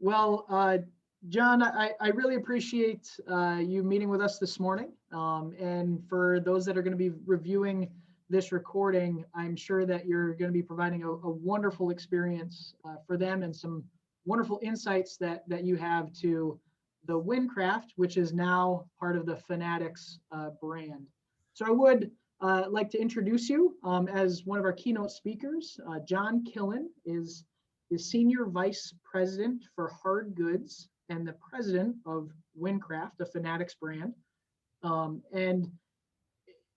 Well, John, I really appreciate you meeting with us this morning. And for those that are going to be reviewing this recording, I'm sure that you're going to be providing a wonderful experience for them and some wonderful insights that you have to the Windcraft, which is now part of the Fanatics brand. So I would like to introduce you as one of our keynote speakers. John Killen is the Senior Vice President for Hard Goods and the President of Windcraft, a Fanatics brand. And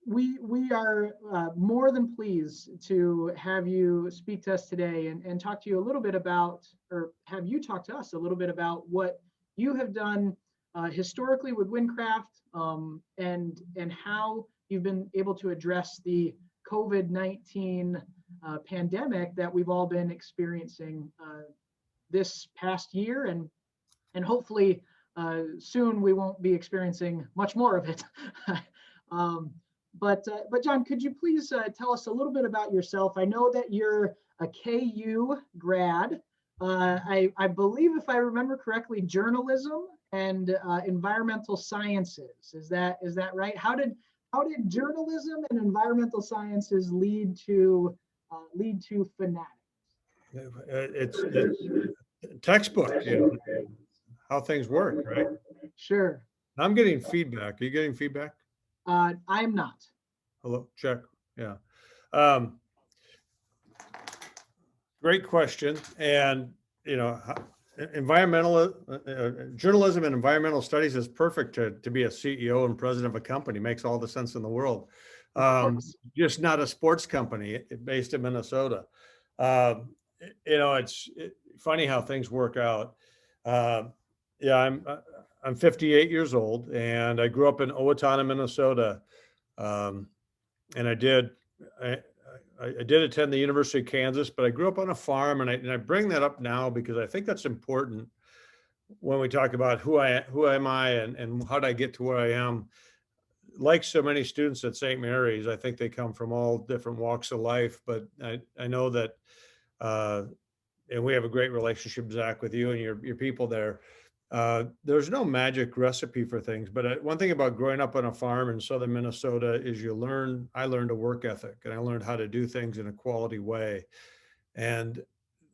we are more than pleased to have you speak to us today and talk to you a little bit about, or have you talk to us a little bit about what you have done historically with Windcraft and how you've been able to address the COVID-19 pandemic that we've all been experiencing this past year, and hopefully soon we won't be experiencing much more of it. But John, could you please tell us a little bit about yourself? I know that you're a KU grad. I believe, if I remember correctly, journalism and environmental sciences. Is that right? How did journalism and environmental sciences lead to Fanatics? It's textbook, how things work, right? Sure. I'm getting feedback. Are you getting feedback? I'm not. Hello, check. Yeah. Great question. And, environmental journalism and environmental studies is perfect to be a CEO and president of a company. Makes all the sense in the world. Just not a sports company based in Minnesota. It's funny how things work out. I'm 58 years old, and I grew up in Owatonna, Minnesota. And I did attend the University of Kansas, but I grew up on a farm, and I bring that up now because I think that's important when we talk about who am I and how did I get to where I am. Like so many students at St. Mary's, I think they come from all different walks of life, but I know that, and we have a great relationship, Zach, with you and your people there. There's no magic recipe for things, but one thing about growing up on a farm in southern Minnesota is I learned a work ethic, and I learned how to do things in a quality way. And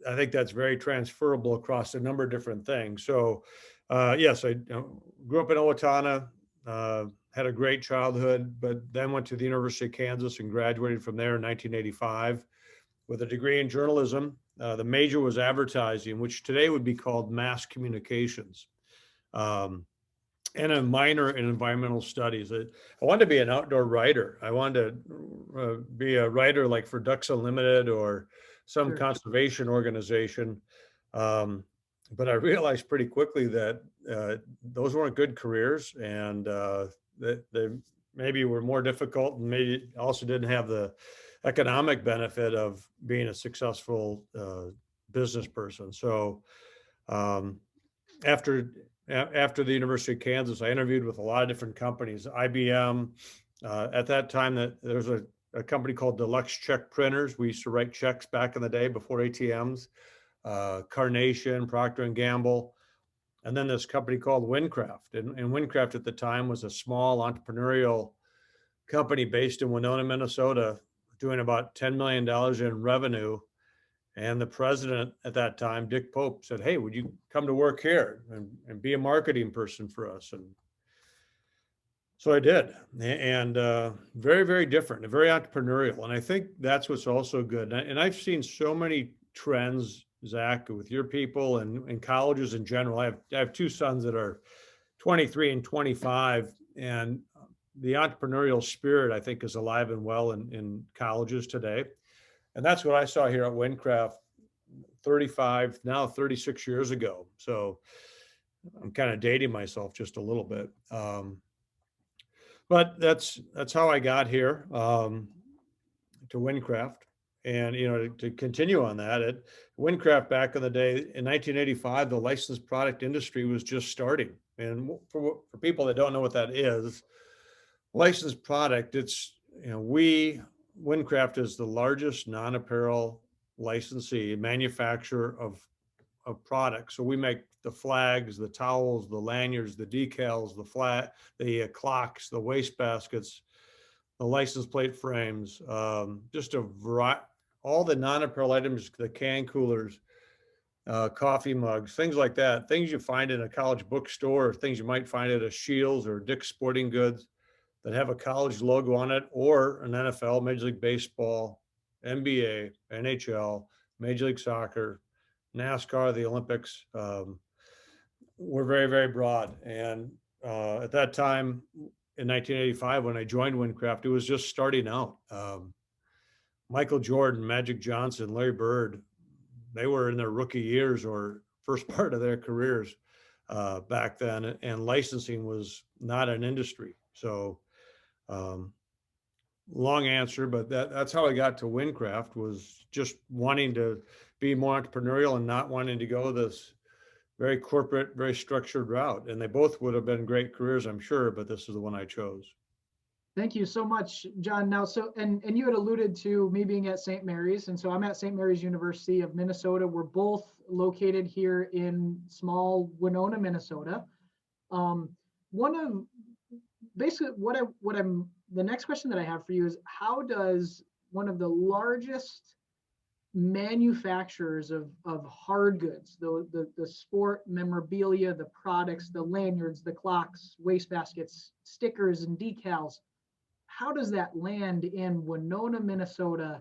I think that's very transferable across a number of different things. So yes, I grew up in Owatonna, had a great childhood, but then went to the University of Kansas and graduated from there in 1985 with a degree in journalism. The major was advertising, which today would be called mass communications, and a minor in environmental studies. I wanted to be an outdoor writer. I wanted to be a writer like for Ducks Unlimited or some conservation organization. But I realized pretty quickly that those weren't good careers, and that they maybe were more difficult, and maybe also didn't have the economic benefit of being a successful business person. So after the University of Kansas, I interviewed with a lot of different companies. IBM, at that time, there was a company called Deluxe Check Printers. We used to write checks back in the day before ATMs. Carnation, Procter & Gamble, and then this company called Windcraft. And Windcraft at the time was a small entrepreneurial company based in Winona, Minnesota, doing about $10 million in revenue. And the president at that time, Dick Pope, said, "Hey, would you come to work here and be a marketing person for us?" And so I did. And very, very different and very entrepreneurial. And I think that's what's also good. And I've seen so many trends, Zach, with your people and colleges in general. I have two sons that are 23 and 25, and the entrepreneurial spirit, I think, is alive and well in colleges today. And that's what I saw here at Windcraft 36 years ago. So I'm kind of dating myself just a little bit. But that's how I got here to Windcraft. And, to continue on that, at Windcraft back in the day, in 1985, the licensed product industry was just starting. And for people that don't know what that is, licensed product, it's, Windcraft is the largest non-apparel licensee manufacturer of products. So we make the flags, the towels, the lanyards, the decals, the clocks, the waste baskets, the license plate frames, just a variety, all the non-apparel items, the can coolers, coffee mugs, things like that, things you find in a college bookstore, or things you might find at a Shields or Dick's Sporting Goods that have a college logo on it, or an NFL, Major League Baseball, NBA, NHL, Major League Soccer, NASCAR, the Olympics. We're very, very broad. And at that time, in 1985, when I joined Windcraft, it was just starting out. Michael Jordan, Magic Johnson, Larry Bird, they were in their rookie years or first part of their careers back then, and licensing was not an industry. So long answer, but that's how I got to Windcraft, was just wanting to be more entrepreneurial and not wanting to go this very corporate, very structured route. And they both would have been great careers, I'm sure, but this is the one I chose. Thank you so much, John. Now, so, and you had alluded to me being at St. Mary's, and so I'm at St. Mary's University of Minnesota. We're both located here in small Winona, Minnesota. One of basically the next question that I have for you is, how does one of the largest manufacturers of hard goods, the sport memorabilia, the products, the lanyards, the clocks, wastebaskets, stickers, and decals, how does that land in Winona, Minnesota,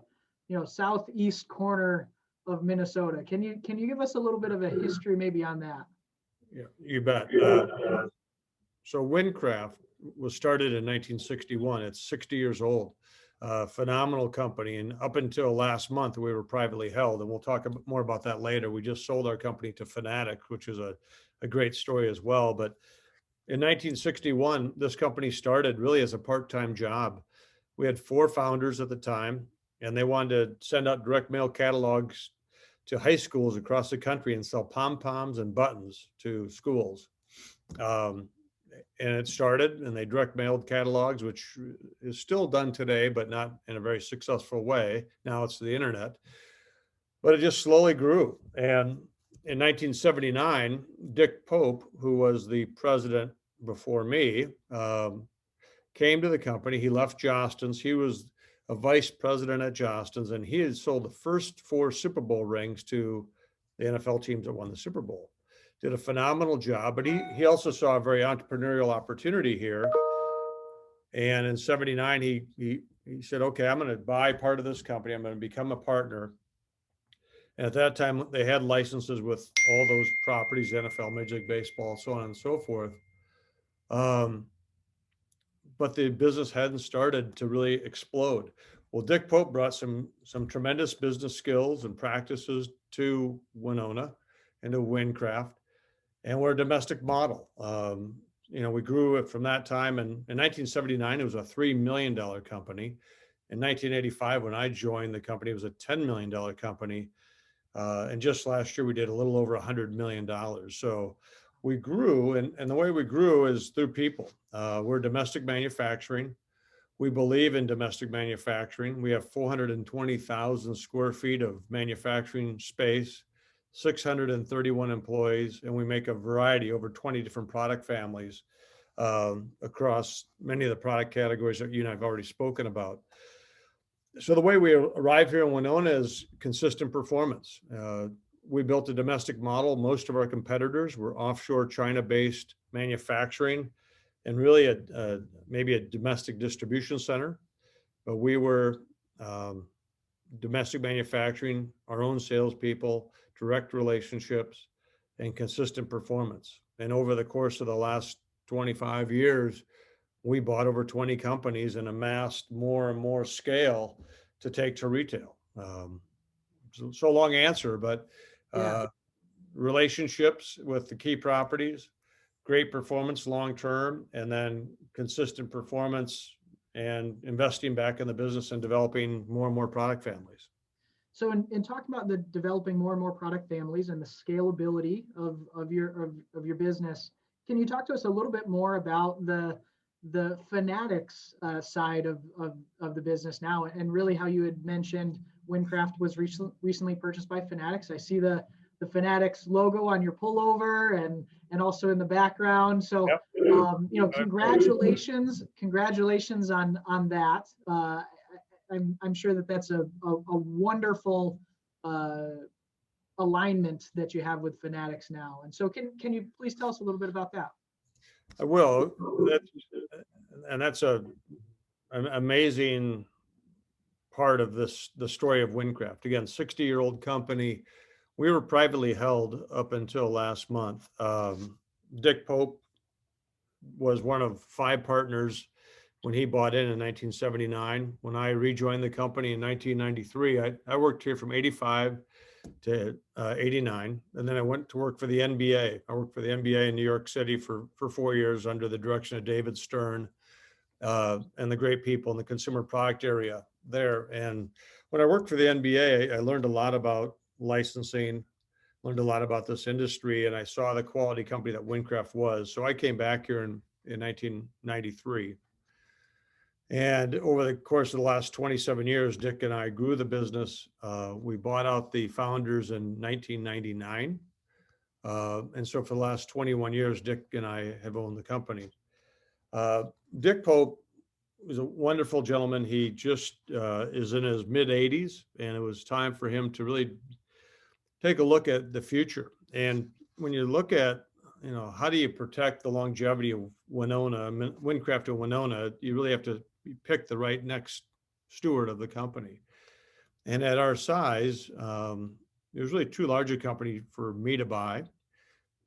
southeast corner of Minnesota? Can you give us a little bit of a history maybe on that? Yeah, you bet. So Windcraft was started in 1961. It's 60 years old. Phenomenal company. And up until last month, we were privately held. And we'll talk more about that later. We just sold our company to Fanatics, which is a great story as well. But in 1961, this company started really as a part-time job. We had 4 founders at the time, and they wanted to send out direct mail catalogs to high schools across the country and sell pom-poms and buttons to schools. And it started, and they direct mailed catalogs, which is still done today, but not in a very successful way. Now it's the internet, but it just slowly grew. And in 1979, Dick Pope, who was the president before me, came to the company. He left Jostens. He was a vice president at Jostens, and he had sold the first 4 Super Bowl rings to the NFL teams that won the Super Bowl. Did a phenomenal job, but he also saw a very entrepreneurial opportunity here. And in 79, he said, okay, I'm going to buy part of this company. I'm going to become a partner. And at that time, they had licenses with all those properties, NFL, Major League Baseball, so on and so forth. But the business hadn't started to really explode. Well, Dick Pope brought some tremendous business skills and practices to Winona and to Windcraft. And we're a domestic model. We grew it from that time. And in 1979, it was a $3 million company. In 1985, when I joined the company, it was a $10 million company. And just last year, we did a little over $100 million. So we grew, and the way we grew is through people. We're domestic manufacturing. We believe in domestic manufacturing. We have 420,000 square feet of manufacturing space, 631 employees, and we make a variety, over 20 different product families across many of the product categories that you and I have already spoken about. So the way we arrived here in Winona is consistent performance. We built a domestic model. Most of our competitors were offshore China-based manufacturing and really maybe a domestic distribution center, but we were domestic manufacturing, our own salespeople, direct relationships, and consistent performance. And over the course of the last 25 years, we bought over 20 companies and amassed more and more scale to take to retail. So long answer, but relationships with the key properties, great performance long-term, and then consistent performance and investing back in the business and developing more and more product families. So in talking about the developing more and more product families and the scalability of your business, can you talk to us a little bit more about the Fanatics side of the business now, and really how you had mentioned Windcraft was recently purchased by Fanatics? I see the the Fanatics logo on your pullover and also in the background. So, Yep. congratulations on that. I'm sure that that's a wonderful alignment that you have with Fanatics now. And so can you please tell us a little bit about that? I will. That's an amazing part of the story of Windcraft. Again, 60-year-old company. We were privately held up until last month. Dick Pope was one of 5 partners when he bought in 1979. When I rejoined the company in 1993, I worked here from 85 to 89. And then I went to work for the NBA. I worked for the NBA in New York City for 4 years under the direction of David Stern and the great people in the consumer product area there. And when I worked for the NBA, I learned a lot about licensing, learned a lot about this industry, and I saw the quality company that Windcraft was. So I came back here in 1993. And over the course of the last 27 years, Dick and I grew the business. We bought out the founders in 1999. And so for the last 21 years, Dick and I have owned the company. Dick Pope was a wonderful gentleman. He just is in his mid 80s, and it was time for him to really take a look at the future. And when you look at, how do you protect the longevity of Windcraft and Winona, you really have to pick the right next steward of the company. And at our size, it was really too large a company for me to buy.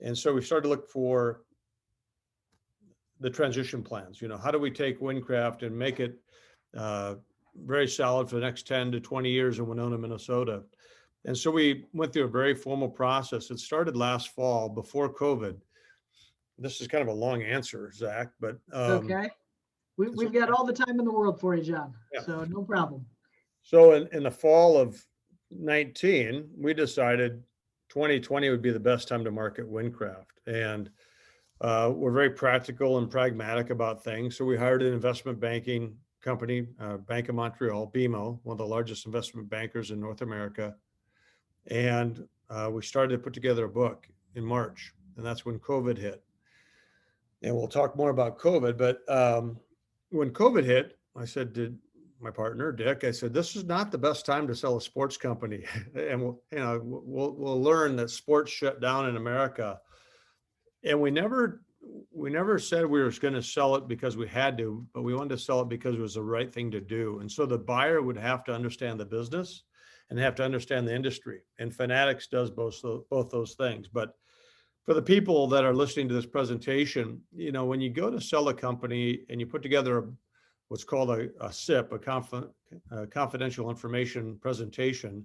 And so we started to look for the transition plans. How do we take Windcraft and make it very solid for the next 10 to 20 years in Winona, Minnesota? And so we went through a very formal process. It started last fall before COVID. This is kind of a long answer, Zach, but okay. We've got all the time in the world for you, John. Yeah. So no problem. So in the fall of 19, we decided 2020 would be the best time to market Windcraft. And we're very practical and pragmatic about things. So we hired an investment banking company, Bank of Montreal, BMO, one of the largest investment bankers in North America. And we started to put together a book in March, and that's when COVID hit. And we'll talk more about COVID, but when COVID hit, I said to my partner, Dick, I said, this is not the best time to sell a sports company. And we'll learn that sports shut down in America. And we never said we were going to sell it because we had to, but we wanted to sell it because it was the right thing to do. And so the buyer would have to understand the business and have to understand the industry. And Fanatics does both those things. But for the people that are listening to this presentation, when you go to sell a company and you put together what's called a SIP, a confidential information presentation,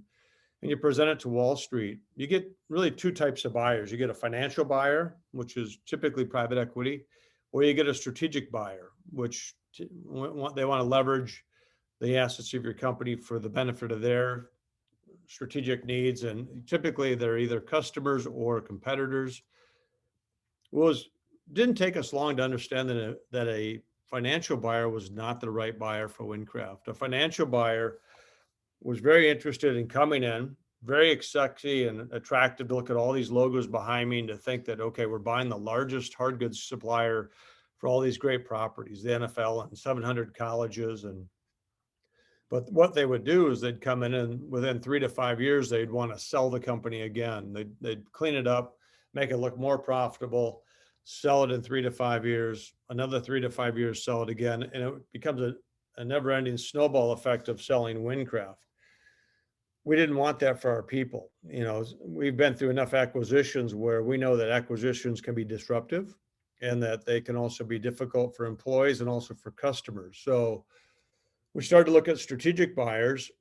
and you present it to Wall Street, you get really 2 types of buyers. You get a financial buyer, which is typically private equity, or you get a strategic buyer, which they want to leverage the assets of your company for the benefit of their strategic needs. And typically they're either customers or competitors. Didn't take us long to understand that a financial buyer was not the right buyer for Windcraft. A financial buyer was very interested in coming in, very sexy and attractive to look at all these logos behind me and to think that, okay, we're buying the largest hard goods supplier for all these great properties, the NFL and 700 colleges. But what they would do is they'd come in and within 3 to 5 years, they'd want to sell the company again. They'd clean it up, make it look more profitable, sell it in 3 to 5 years, another 3 to 5 years, sell it again. And it becomes a never-ending snowball effect of selling Windcraft. We didn't want that for our people. We've been through enough acquisitions where we know that acquisitions can be disruptive and that they can also be difficult for employees and also for customers. So we started to look at strategic buyers,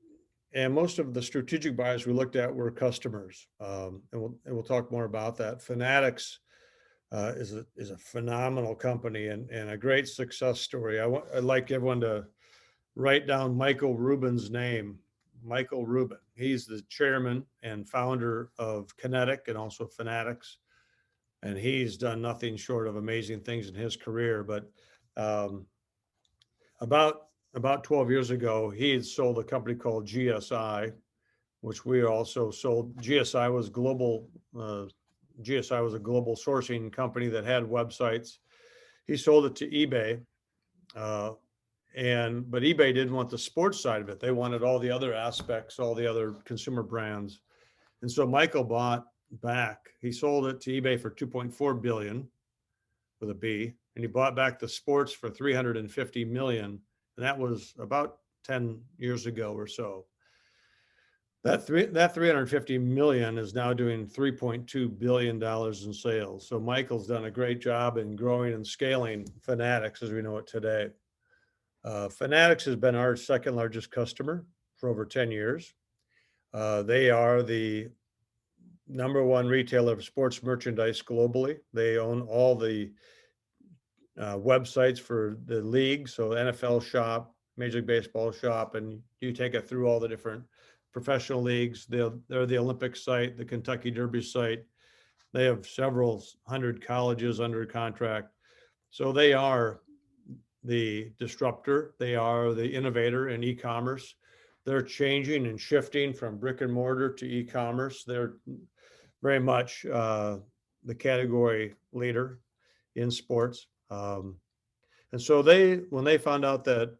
and most of the strategic buyers we looked at were customers. And we'll talk more about that. Fanatics is a phenomenal company and a great success story. I'd like everyone to write down Michael Rubin's name. Michael Rubin. He's the chairman and founder of Kinetic and also Fanatics. And he's done nothing short of amazing things in his career. But about 12 years ago, he had sold a company called GSI which we also sold. GSI was global. GSI was a global sourcing company that had websites. He sold it to eBay, but eBay didn't want the sports side of it. They wanted all the other aspects, all the other consumer brands. And so Michael bought back. He sold it to eBay for 2.4 billion with a B, and he bought back the sports for 350 million, and that was about 10 years ago or so. That 350 million is now doing $3.2 billion in sales. So Michael's done a great job in growing and scaling Fanatics as we know it today. Fanatics has been our second largest customer for over 10 years. They are the number one retailer of sports merchandise globally. They own all the websites for the league. So NFL Shop, Major League Baseball Shop, and you take it through all the different professional leagues. They're the Olympic site, the Kentucky Derby site. They have several hundred colleges under contract. So they are the disruptor. They are the innovator in e-commerce. They're changing and shifting from brick and mortar to e-commerce. They're very much the category leader in sports. And so when they found out that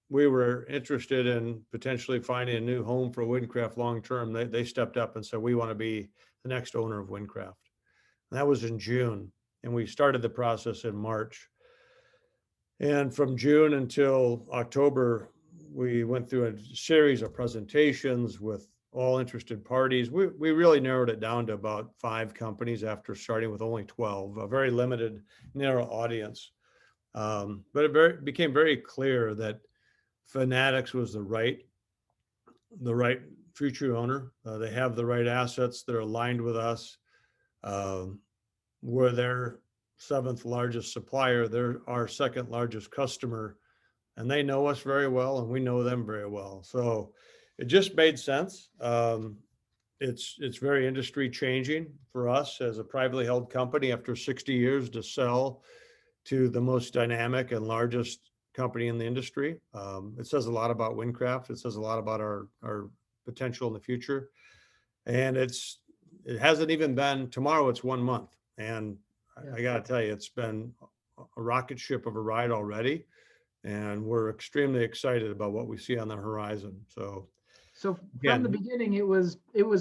we were interested in potentially finding a new home for Windcraft long-term, they stepped up and said, we want to be the next owner of Windcraft. And that was in June. And we started the process in March. And from June until October, we went through a series of presentations with all interested parties. We really narrowed it down to about 5 companies after starting with only 12, a very limited, narrow audience. But it became very clear that Fanatics was the right future owner. They have the right assets. They're aligned with us. We're their 7th largest supplier. They're our 2nd largest customer, and they know us very well, and we know them very well. So it just made sense. It's very industry changing for us as a privately held company after 60 years to sell to the most dynamic and largest company in the industry. It says a lot about Windcraft. It says a lot about our potential in the future. And it hasn't even been, tomorrow it's 1 month. And I got to tell you, it's been a rocket ship of a ride already. And we're extremely excited about what we see on the horizon. So from the beginning, it was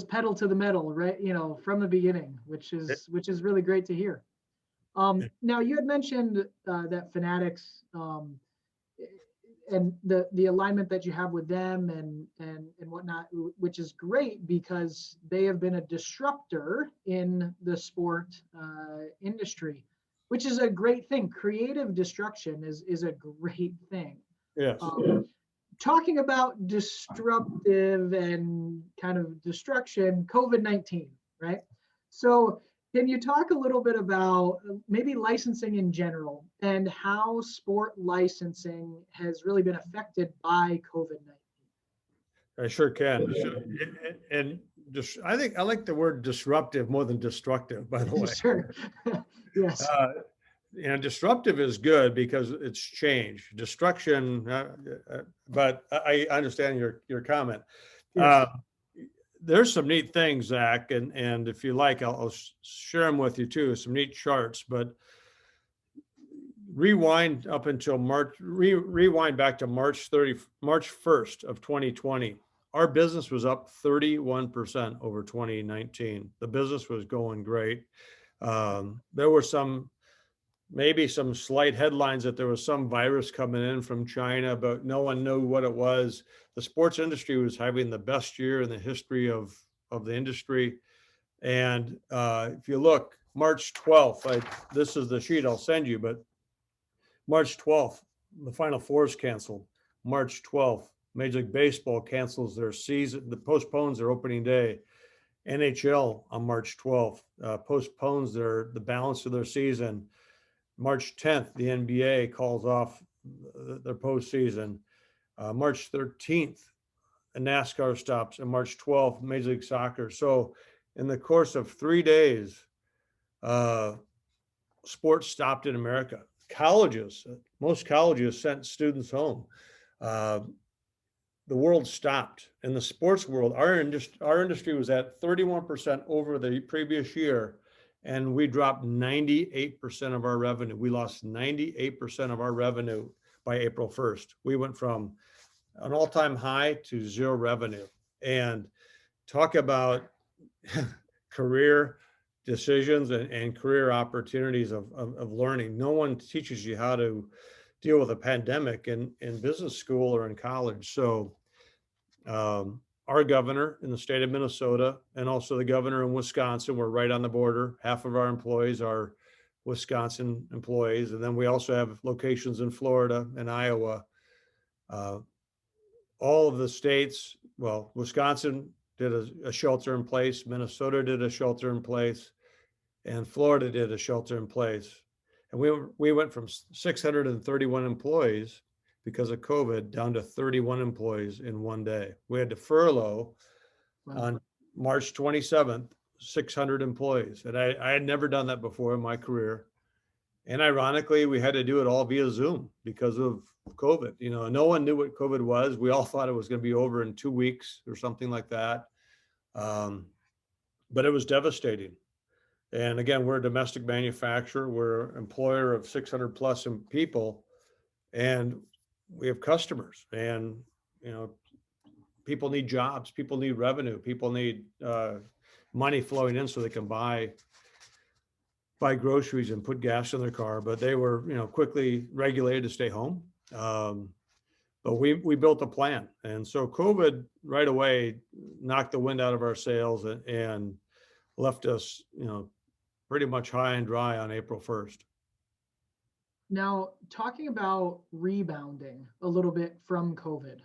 pedal to the metal, right? From the beginning, which is really great to hear. Now you had mentioned that Fanatics and the alignment that you have with them and whatnot, which is great because they have been a disruptor in the sport industry, which is a great thing. Creative destruction is a great thing. Yes. Talking about disruptive and kind of destruction, COVID-19, right? So can you talk a little bit about maybe licensing in general and how sport licensing has really been affected by COVID-19? I sure can. And just, I think I like the word disruptive more than destructive, by the way. Sure. Yes. Disruptive is good because it's change. Destruction, but I understand your comment. Yes. There's some neat things, Zach, and if you like, I'll share them with you too. Some neat charts, but rewind up until March. Rewind back to March 1st of 2020. Our business was up 31% over 2019. The business was going great. There were maybe some slight headlines that there was some virus coming in from China, but no one knew what it was. The sports industry was having the best year in the history of the industry. And if you look, March 12th, this is the sheet I'll send you, but March 12th, the Final Four is canceled. March 12th, Major League Baseball cancels their season, postpones their opening day. NHL on March 12th postpones the balance of their season. March 10th, the NBA calls off their postseason. March 13th, NASCAR stops, and March 12th, Major League Soccer. So in the course of 3 days, sports stopped in America. Most colleges sent students home. the world stopped. In the sports world, our industry was at 31% over the previous year, and we dropped 98% of our revenue. We lost 98% of our revenue by April 1st. We went from an all-time high to zero revenue. And talk about career decisions and career opportunities of learning. No one teaches you how to deal with a pandemic in business school or in college. So our governor in the state of Minnesota and also the governor in Wisconsin, we're right on the border. Half of our employees are Wisconsin employees. And then we also have locations in Florida and Iowa. All of the states, well, Wisconsin did a shelter in place, Minnesota did a shelter in place, and Florida did a shelter in place. And we went from 631 employees because of COVID down to 31 employees in one day. We had to furlough on March 27th, 600 employees. And I had never done that before in my career. And ironically, we had to do it all via Zoom because of COVID. You know, no one knew what COVID was. We all thought it was going to be over in 2 weeks or something like that. But it was devastating. And again, we're a domestic manufacturer. We're an employer of 600 plus people, and we have customers. And you know, people need jobs. People need revenue. People need money flowing in so they can buy groceries and put gas in their car. But they were, you know, quickly regulated to stay home. But we built a plan, and so COVID right away knocked the wind out of our sails and left us, you know, pretty much high and dry on April 1st. Now, talking about rebounding a little bit from COVID,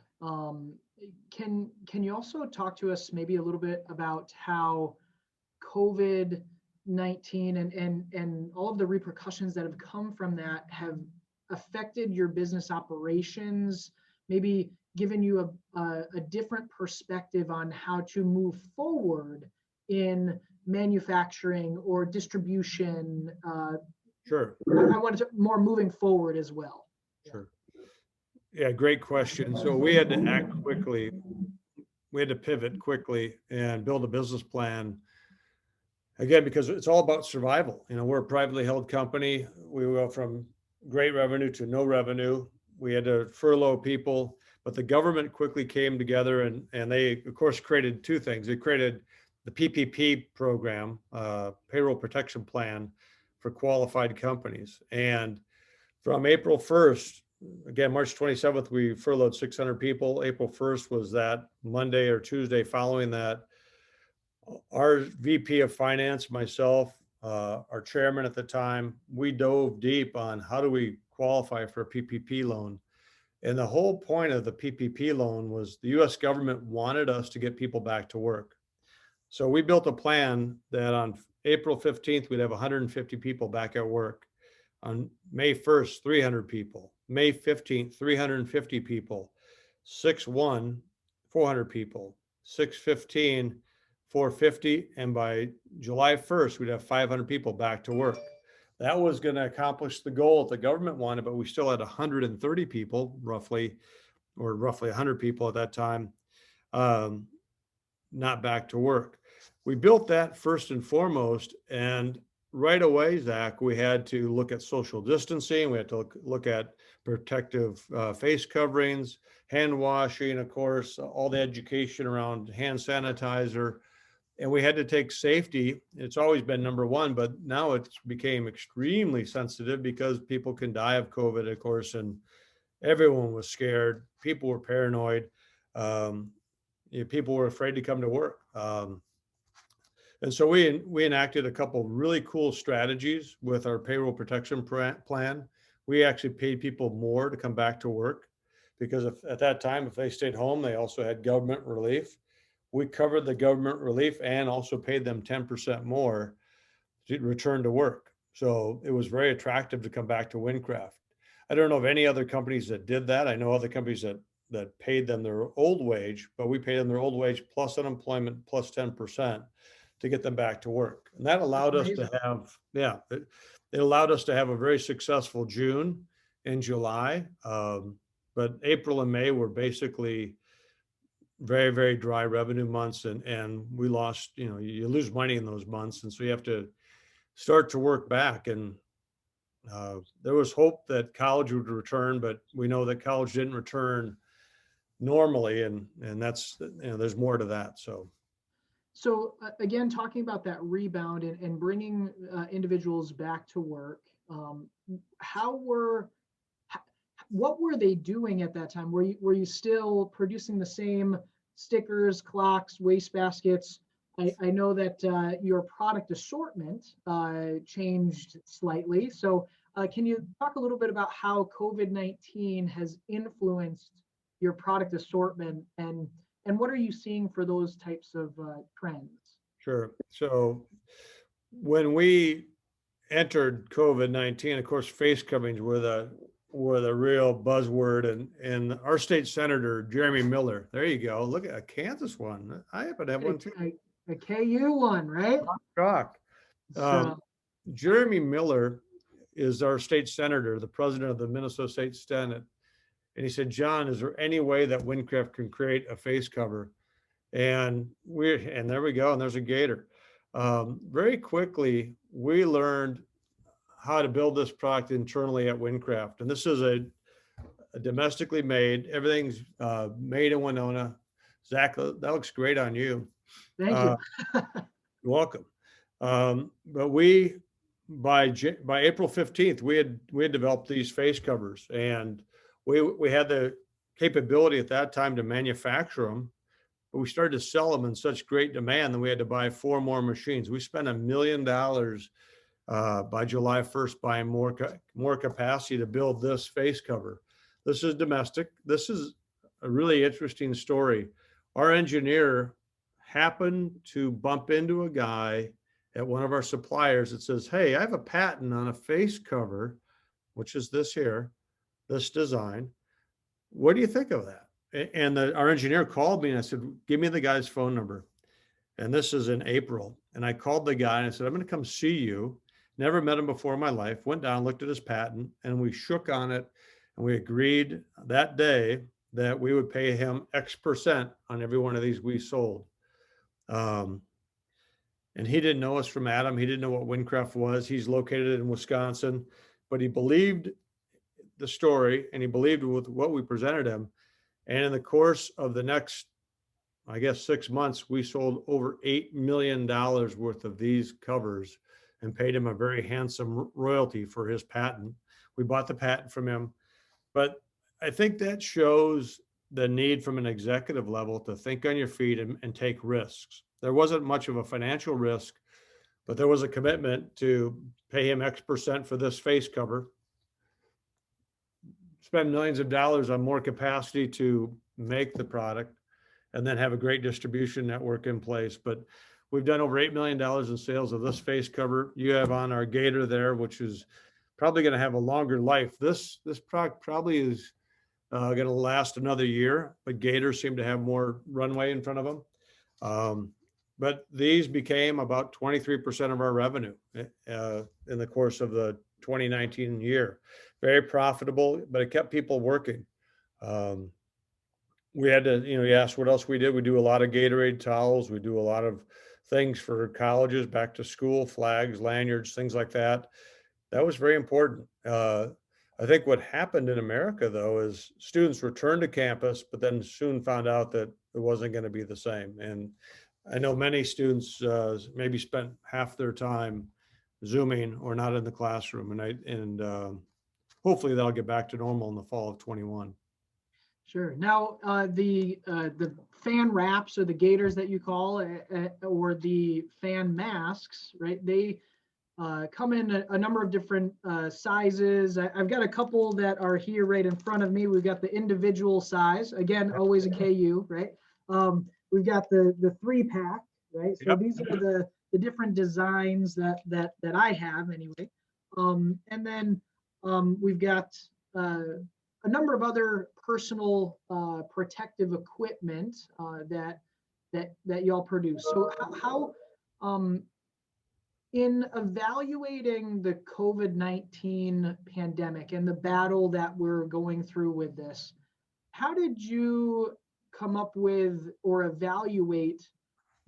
can you also talk to us maybe a little bit about how COVID-19 and all of the repercussions that have come from that have affected your business operations, maybe given you a different perspective on how to move forward in manufacturing or distribution? Sure. I wanted to more moving forward as well. Sure. Yeah, great question. So we had to act quickly. We had to pivot quickly and build a business plan. Again, because it's all about survival. You know, we're a privately held company. We went from great revenue to no revenue. We had to furlough people, but the government quickly came together and they, of course, created two things. They created the PPP program, payroll protection plan for qualified companies. And from April 1st, again, March 27th, we furloughed 600 people. April 1st was that Monday or Tuesday following that. Our VP of Finance, myself, our chairman at the time, we dove deep on how do we qualify for a PPP loan. And the whole point of the PPP loan was the US government wanted us to get people back to work. So we built a plan that on April 15th, we'd have 150 people back at work. On May 1st, 300 people. May 15th, 350 people. 6/1, 400 people. 6/15, 450. And by July 1st, we'd have 500 people back to work. That was going to accomplish the goal that the government wanted, but we still had 130 people, roughly 100 people at that time, not back to work. We built that first and foremost, and right away, Zach, we had to look at social distancing. We had to look at protective face coverings, hand washing, of course, all the education around hand sanitizer. And we had to take safety. It's always been number one, but now it's became extremely sensitive because people can die of COVID, of course, and everyone was scared. People were paranoid. People were afraid to come to work. And so we enacted a couple really cool strategies with our payroll protection plan. We actually paid people more to come back to work because at that time, if they stayed home, they also had government relief. We covered the government relief and also paid them 10% more to return to work. So it was very attractive to come back to Windcraft. I don't know of any other companies that did that. I know other companies that paid them their old wage, but we paid them their old wage plus unemployment plus 10%. To get them back to work. And that allowed us to have, it allowed us to have a very successful June and July. But April and May were basically very, very dry revenue months, and we lost, you lose money in those months. And so you have to start to work back. And there was hope that college would return, but we know that college didn't return normally. And that's, there's more to that. So again, talking about that rebound and bringing individuals back to work, how were what were they doing at that time? Were you still producing the same stickers, clocks, waste baskets? I know that your product assortment changed slightly. So can you talk a little bit about how COVID-19 has influenced your product assortment, and what are you seeing for those types of trends? Sure. So when we entered COVID-19, of course, face coverings were the real buzzword, and our state senator Jeremy Miller. There you go. Look at a Kansas one. I happen to have one too. A KU one, right? Shock. So Jeremy Miller is our state senator, the president of the Minnesota State Senate, and he said, "John, is there any way that Windcraft can create a face cover?" And there we go, and there's a gator. Very quickly, we learned how to build this product internally at Windcraft, and this is a domestically made. Everything's made in Winona. Zach, that looks great on you. thank you. You're welcome. But by April 15th, we had developed these face covers, and we had the capability at that time to manufacture them. But we started to sell them in such great demand that we had to buy 4 more machines. We spent $1 million by July 1st buying more capacity to build this face cover. This is domestic. This is a really interesting story. Our engineer happened to bump into a guy at one of our suppliers that says, "Hey, I have a patent on a face cover, which is this here, this design. What do you think of that?" And our engineer called me, and I said, "Give me the guy's phone number." And this is in April. And I called the guy and I said, "I'm going to come see you." Never met him before in my life. Went down, looked at his patent, and we shook on it. And we agreed that day that we would pay him X% on every one of these we sold. And he didn't know us from Adam. He didn't know what Windcraft was. He's located in Wisconsin, but he believed the story and he believed with what we presented him. And in the course of the next, I guess, 6 months, we sold over $8 million worth of these covers and paid him a very handsome royalty for his patent. We bought the patent from him. But I think that shows the need from an executive level to think on your feet and take risks. There wasn't much of a financial risk, but there was a commitment to pay him X% for this face cover, spend millions of dollars on more capacity to make the product, and then have a great distribution network in place. But we've done over $8 million in sales of this face cover. You have on our gator there, which is probably going to have a longer life. This product probably is going to last another year, but gators seem to have more runway in front of them. But these became about 23% of our revenue in the course of the 2019 year. Very profitable, but it kept people working. We had to, you asked what else we did. We do a lot of Gatorade towels. We do a lot of things for colleges, back to school, flags, lanyards, things like that. That was very important. I think what happened in America, though, is students returned to campus, but then soon found out that it wasn't going to be the same. And I know many students maybe spent half their time Zooming or not in the classroom. And hopefully that'll get back to normal in the fall of 21. Sure. Now, the fan wraps or the gaiters that you call, or the fan masks, right? They come in a number of different sizes. I've got a couple that are here right in front of me. We've got the individual size, again, always a KU, right? We've got the 3-pack, right? So Yep. these are the different designs that I have anyway. And then we've got a number of other personal protective equipment that y'all produce. So how in evaluating the COVID-19 pandemic and the battle that we're going through with this, how did you come up with or evaluate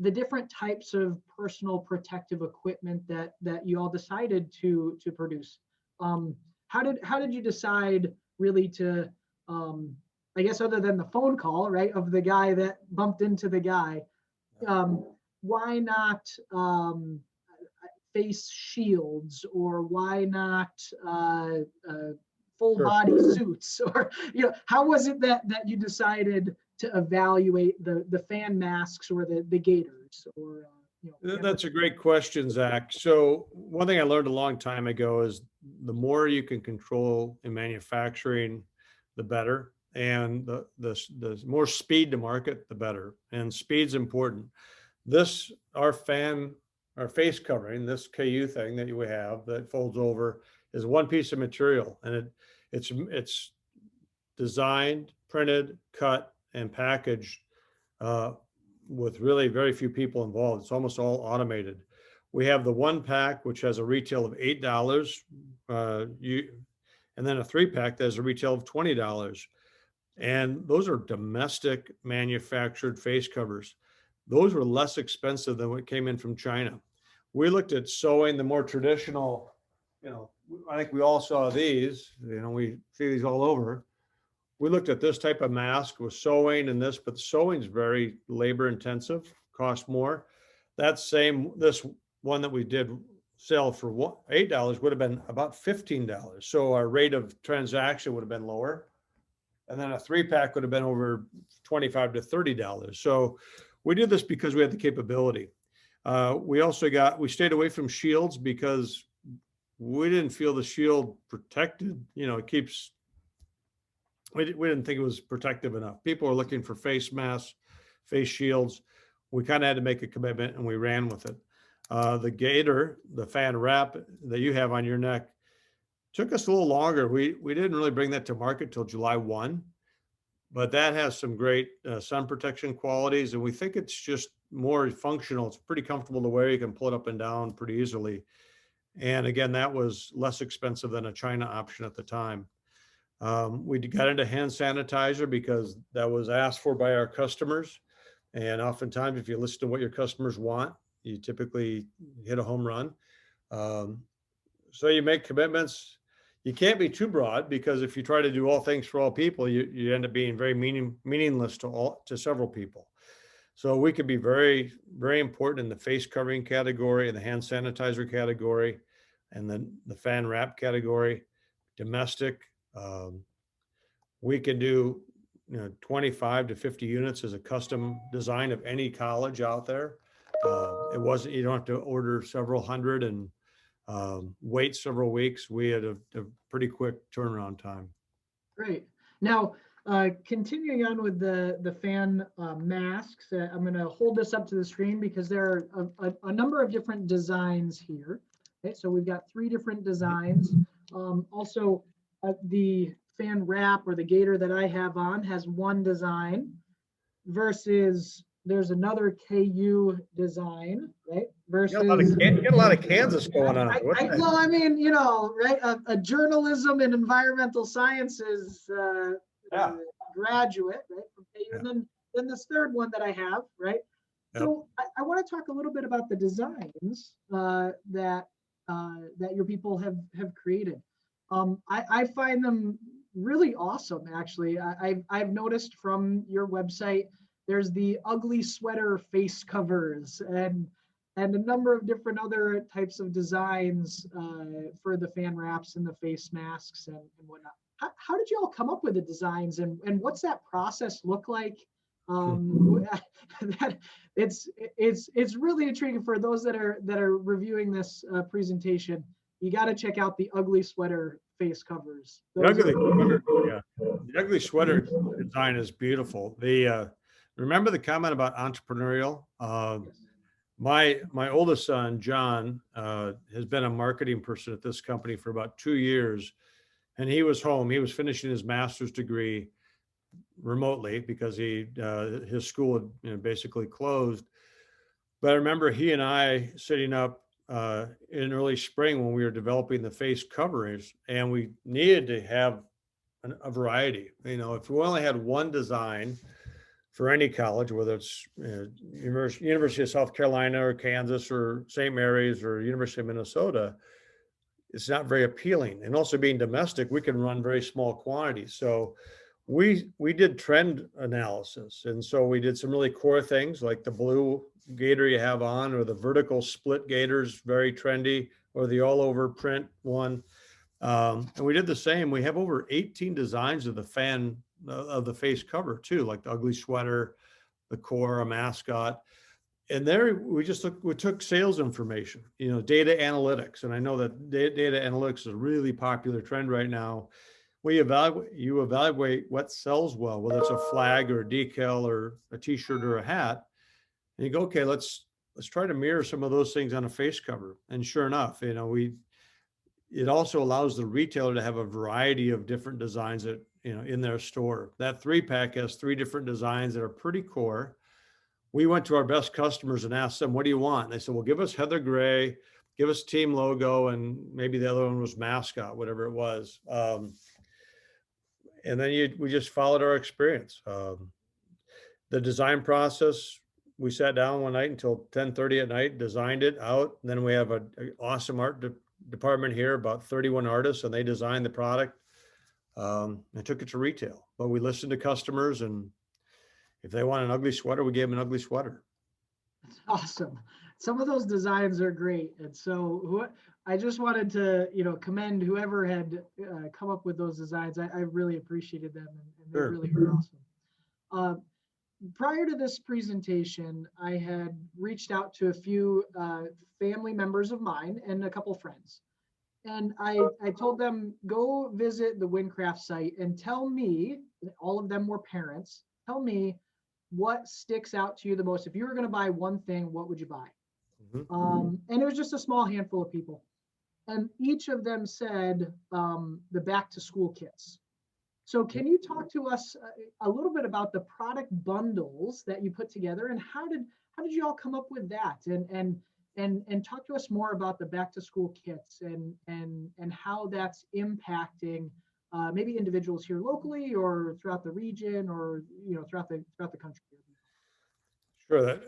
the different types of personal protective equipment that you all decided to produce? How did you decide really to, I guess other than the phone call, right, of the guy that bumped into the guy, why not face shields, or why not full Sure. body suits, or how was it that you decided to evaluate the fan masks or the gaiters, or That's a great question, Zach. So one thing I learned a long time ago is the more you can control in manufacturing, the better. And the more speed to market, the better. And speed's important. Our face covering, this KU thing that we have that folds over, is one piece of material, and it's designed, printed, cut, and packaged uh, with really very few people involved. It's almost all automated. We have the one pack, which has a retail of $8, and then a 3-pack that has a retail of $20. And those are domestic manufactured face covers. Those were less expensive than what came in from China. We looked at sewing, the more traditional, I think we all saw these, we see these all over. We looked at this type of mask with sewing and this, but sewing is very labor intensive, costs more. This one that we did sell for $8 would have been about $15. So our rate of transaction would have been lower. And then a 3-pack would have been over $25 to $30. So we did this because we had the capability. We stayed away from shields because we didn't feel the shield protected. We didn't think it was protective enough. People were looking for face masks, face shields. We kind of had to make a commitment, and we ran with it. The gaiter, the fan wrap that you have on your neck, took us a little longer. We didn't really bring that to market till July 1, but that has some great sun protection qualities, and we think it's just more functional. It's pretty comfortable to wear. You can pull it up and down pretty easily. And again, that was less expensive than a China option at the time. We got into hand sanitizer because that was asked for by our customers. And oftentimes, if you listen to what your customers want, you typically hit a home run. So you make commitments. You can't be too broad, because if you try to do all things for all people, you end up being very meaningless to several people. So we could be very, very important in the face covering category, and the hand sanitizer category, and then the fan wrap category, domestic. We can do 25 to 50 units as a custom design of any college out there. You don't have to order several hundred and wait several weeks. We had a pretty quick turnaround time. Great. Now, continuing on with the fan masks, I'm going to hold this up to the screen because there are a number of different designs here. Okay, so we've got 3 different designs. Also, the fan wrap or the gaiter that I have on has one design, versus there's another KU design, right? Versus you got a lot of Kansas going on. Well, I mean, right? A journalism and environmental sciences graduate, right, from KU, Yeah. and then this third one that I have, right? Yep. So I want to talk a little bit about the designs that your people have created. I find them really awesome, actually. I've noticed from your website, there's the ugly sweater face covers and a number of different other types of designs for the fan wraps and the face masks and whatnot. How did you all come up with the designs, and what's that process look like? It's really intriguing for those that are reviewing this presentation. You got to check out the ugly sweater face covers. The ugly sweater design is beautiful. Remember the comment about entrepreneurial? Yes. My oldest son, John, has been a marketing person at this company for about 2 years, and he was home. He was finishing his master's degree remotely because his school had basically closed. But I remember he and I sitting up in early spring when we were developing the face coverings, and we needed to have a variety. If we only had one design for any college, whether it's University of South Carolina or Kansas or St. Mary's or University of Minnesota, it's not very appealing. And also being domestic, we can run very small quantities. So we did trend analysis. And so we did some really core things like the blue gaiter you have on, or the vertical split gaiters, very trendy, or the all over print one. And we did the same. We have over 18 designs of the of the face cover too, like the ugly sweater, the core, a mascot. And there we took sales information, data analytics. And I know that data analytics is a really popular trend right now. You evaluate what sells well, whether it's a flag or a decal or a t-shirt or a hat. And you go, okay, let's try to mirror some of those things on a face cover. And sure enough, it also allows the retailer to have a variety of different designs that, in their store. That 3-pack has 3 different designs that are pretty core. We went to our best customers and asked them, what do you want? And they said, well, give us Heather Gray, give us team logo, and maybe the other one was mascot, whatever it was. And then we just followed our experience. The design process, we sat down one night until 10:30 at night, designed it out. And then we have an awesome art department here, about 31 artists, and they designed the product and took it to retail. But we listened to customers, and if they want an ugly sweater, we gave them an ugly sweater. That's awesome. Some of those designs are great. And so I just wanted to, commend whoever had come up with those designs. I really appreciated them, and they Sure. really were awesome. Prior to this presentation, I had reached out to a few family members of mine and a couple friends. And I told them, go visit the Windcraft site and tell me, all of them were parents, tell me what sticks out to you the most. If you were going to buy one thing, what would you buy? Mm-hmm. And it was just a small handful of people. And each of them said the back to school kits. So can you talk to us a little bit about the product bundles that you put together, and how did you all come up with that? And talk to us more about the back to school kits and how that's impacting maybe individuals here locally or throughout the region, or throughout the country. Sure.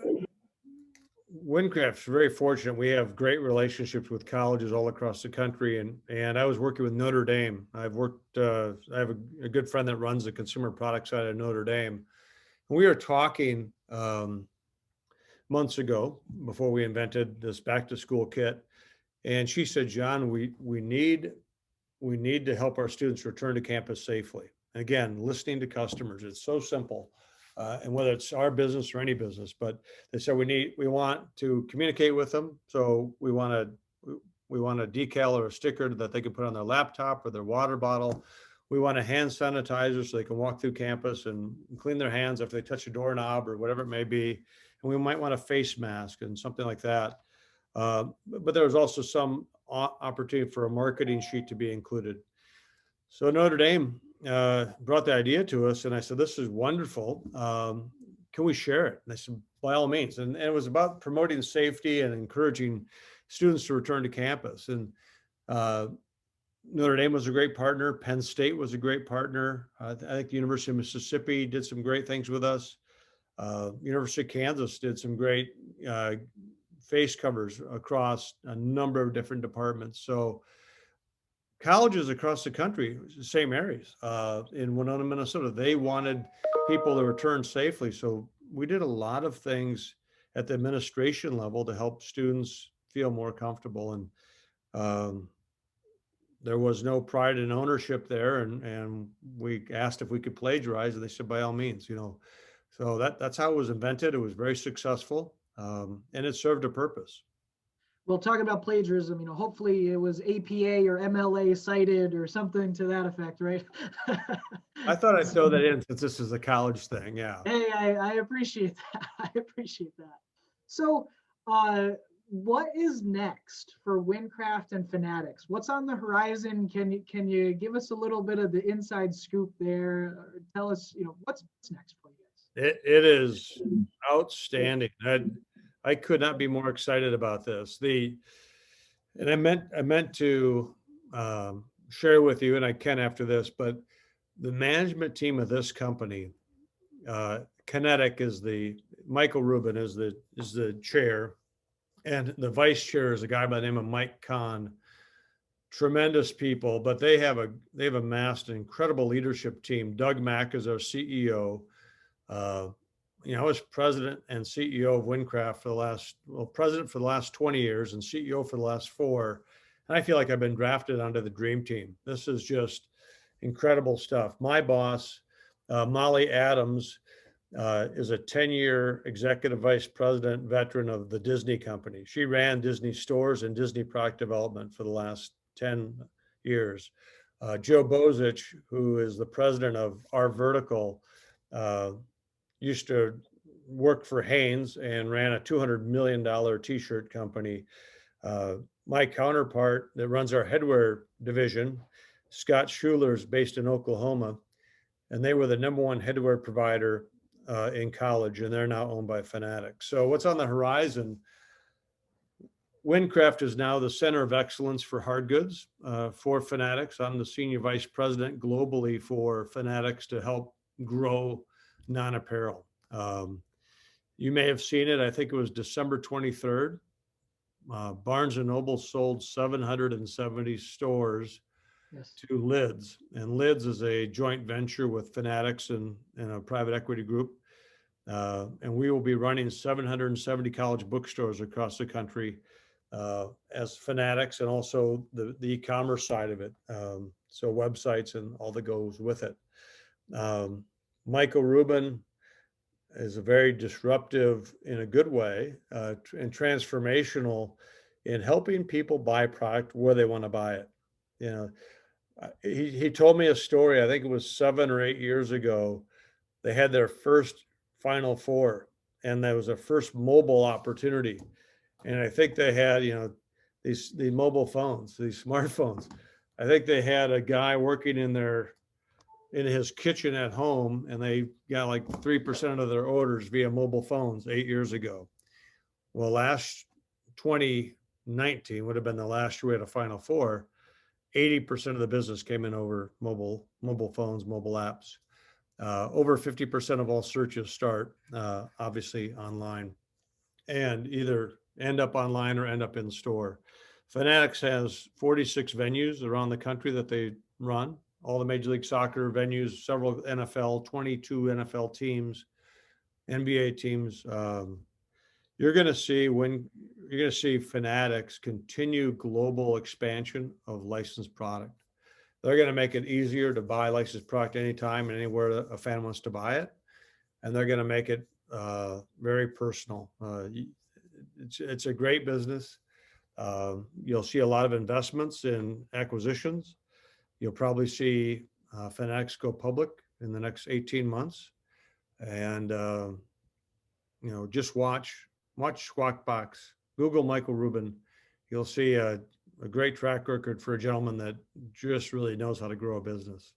Windcraft's very fortunate. We have great relationships with colleges all across the country, and I was working with Notre Dame. I have a good friend that runs the consumer product side of Notre Dame. And we were talking months ago, before we invented this back to school kit, and she said, John, we need to help our students return to campus safely. And again, listening to customers, it's so simple. And whether it's our business or any business, but they said we want to communicate with them. So we want a decal or a sticker that they can put on their laptop or their water bottle. We want a hand sanitizer so they can walk through campus and clean their hands if they touch a doorknob or whatever it may be. And we might want a face mask and something like that. But there was also some opportunity for a marketing sheet to be included. So Notre Dame brought the idea to us, and I said, this is wonderful. Can we share it? And they said, by all means. And it was about promoting safety and encouraging students to return to campus. And Notre Dame was a great partner. Penn State was a great partner. I think the University of Mississippi did some great things with us. University of Kansas did some great face covers across a number of different departments. So colleges across the country, St. Mary's in Winona, Minnesota, they wanted people to return safely. So we did a lot of things at the administration level to help students feel more comfortable. And there was no pride in ownership there. And we asked if we could plagiarize, and they said, by all means, So that's how it was invented. It was very successful, and it served a purpose. Well, talking about plagiarism, hopefully it was APA or MLA cited or something to that effect, right? I thought I'd throw that in since this is a college thing. Yeah. Hey, I appreciate that. I appreciate that. So, what is next for Windcraft and Fanatics? What's on the horizon? Can you give us a little bit of the inside scoop there? Tell us, what's next for you guys? It is outstanding. I could not be more excited about this. And I meant to share with you, and I can after this, but the management team of this company Kinetic is Michael Rubin is the chair, and the vice chair is a guy by the name of Mike Kahn. Tremendous people, but they've amassed an incredible leadership team. Doug Mack is our CEO. I was president and CEO of Windcraft president for the last 20 years and CEO for the last 4. And I feel like I've been drafted onto the dream team. This is just incredible stuff. My boss, Molly Adams, is a 10-year executive vice president veteran of the Disney company. She ran Disney stores and Disney product development for the last 10 years. Joe Bozich, who is the president of our vertical, used to work for Hanes and ran a $200 million t-shirt company. My counterpart that runs our headwear division, Scott Schuler, is based in Oklahoma, and they were the #1 headwear provider in college, and they're now owned by Fanatics. So what's on the horizon? Windcraft is now the center of excellence for hard goods for Fanatics. I'm the senior vice president globally for Fanatics to help grow non-apparel. You may have seen it. I think it was December 23rd. Barnes & Noble sold 770 stores to Lids. And Lids is a joint venture with Fanatics and a private equity group. And we will be running 770 college bookstores across the country as Fanatics, and also the e-commerce side of it. So websites and all that goes with it. Michael Rubin is a very disruptive in a good way and transformational in helping people buy product where they want to buy it. He told me a story, I think it was 7 or 8 years ago. They had their first Final Four, and there was a first mobile opportunity. And I think they had, these mobile phones, these smartphones. I think they had a guy working in his kitchen at home, and they got like 3% of their orders via mobile phones 8 years ago. Well, last 2019 would have been the last year we had a Final Four. 80% of the business came in over mobile phones, mobile apps. Over 50% of all searches start obviously online, and either end up online or end up in store. Fanatics has 46 venues around the country that they run. All the Major League Soccer venues, several NFL, 22 NFL teams, NBA teams. You're going to see Fanatics continue global expansion of licensed product. They're going to make it easier to buy licensed product anytime and anywhere a fan wants to buy it, and they're going to make it very personal. It's a great business. You'll see a lot of investments in acquisitions. You'll probably see Fanatics go public in the next 18 months. And, just watch Squawk Box, Google Michael Rubin. You'll see a great track record for a gentleman that just really knows how to grow a business.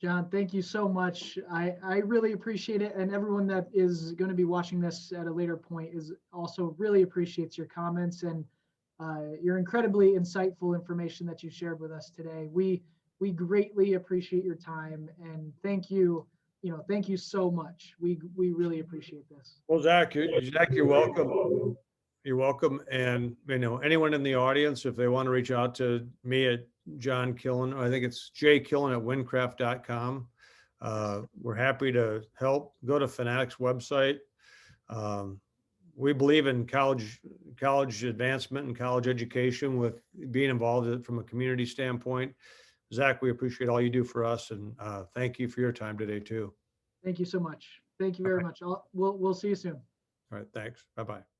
John, thank you so much. I really appreciate it. And everyone that is going to be watching this at a later point is also really appreciates your comments and your incredibly insightful information that you shared with us today. We greatly appreciate your time, and thank you. Thank you so much. We really appreciate this. Well, Zach, you're welcome. You're welcome. And anyone in the audience, if they want to reach out to me at John Killen, I think it's jkillen@windcraft.com. We're happy to help. Go to Fanatics website. We believe in college advancement and college education, with being involved from a community standpoint. Zach, we appreciate all you do for us, and thank you for your time today too. Thank you so much. Thank you very much. We'll see you soon. All right, thanks. Bye-bye.